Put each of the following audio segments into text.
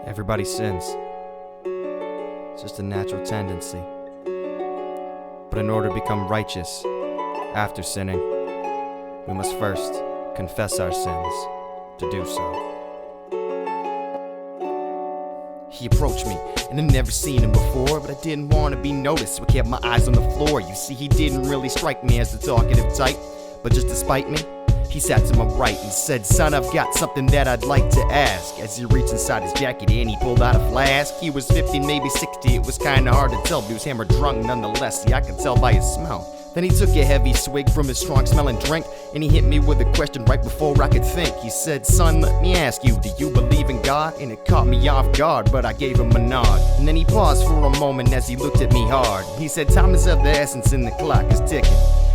Everybody sins. It's just a natural tendency. But in order to become righteous after sinning, we must first confess our sins to do so. He approached me, and I'd never seen him before, but I didn't want to be noticed, so I kept my eyes on the floor. You see, he didn't really strike me as the talkative type, but just to spite me, he sat to my right and said, "Son, I've got something that I'd like to ask." As he reached inside his jacket and he pulled out a flask. He was 50, maybe 60, it was kinda hard to tell, but he was hammered drunk nonetheless. See, I could tell by his smell. Then he took a heavy swig from his strong smelling drink, and he hit me with a question right before I could think. He said, "Son, let me ask you, do you believe in God?" And it caught me off guard, but I gave him a nod. And then he paused for a moment as he looked at me hard. He said, "Time is of the essence and the clock is ticking.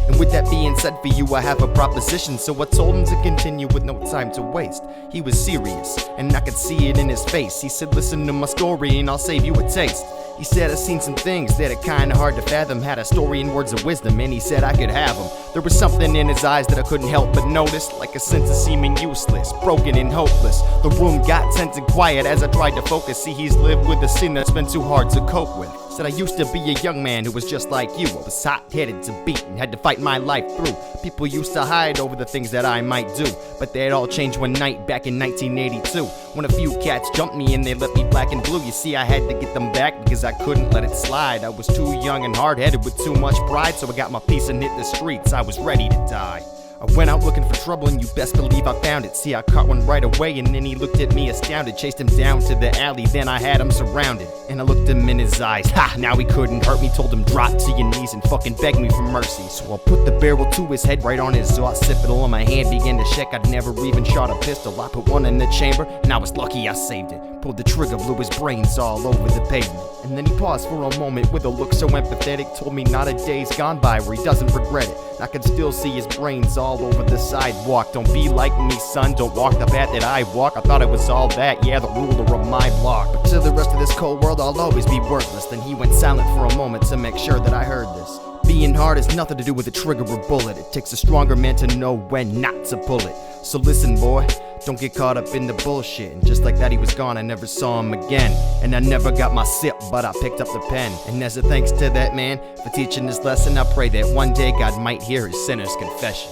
And with that being said, for you I have a proposition." So I told him to continue with no time to waste. He was serious, and I could see it in his face. He said, "Listen to my story and I'll save you a taste." He said, "I've seen some things that are kinda hard to fathom. Had a story and words of wisdom, and he said I could have them." There was something in his eyes that I couldn't help but notice, like a sense of seeming useless, broken and hopeless. The room got tense and quiet as I tried to focus. See, he's lived with a sin that's been too hard to cope with. Said, "I used to be a young man who was just like you. I was hot-headed to beat and had to fight my life through. People used to hide over the things that I might do, but they had all changed one night back in 1982 when a few cats jumped me and they left me black and blue. You see, I had to get them back because I couldn't let it slide. I was too young and hard-headed with too much pride, so I got my piece and hit the streets. I was ready to die. I went out looking for trouble, and you best believe I found it. See, I caught one right away, and then he looked at me astounded. Chased him down to the alley, then I had him surrounded. And I looked him in his eyes, now he couldn't hurt me. Told him, "Drop to your knees and fucking beg me for mercy." So I put the barrel to his head, right on his occipital, and my hand began to shake. I'd never even shot a pistol. I put one in the chamber, and I was lucky I saved it. Pulled the trigger, blew his brains all over the pavement. And then he paused for a moment with a look so empathetic. Told me not a day's gone by where he doesn't regret it. I could still see his brains all over the sidewalk. "Don't be like me, son, don't walk the path that I walk." I thought it was all that, yeah, the ruler of my block. But to the rest of this cold world, I'll always be worthless. Then he went silent for a moment to make sure that I heard this. Being hard has nothing to do with a trigger or bullet. It takes a stronger man to know when not to pull it. So listen, boy, don't get caught up in the bullshit. And just like that, he was gone. I never saw him again. And I never got my sip, but I picked up the pen. And as a thanks to that man for teaching this lesson, I pray that one day God might hear his sinner's confession.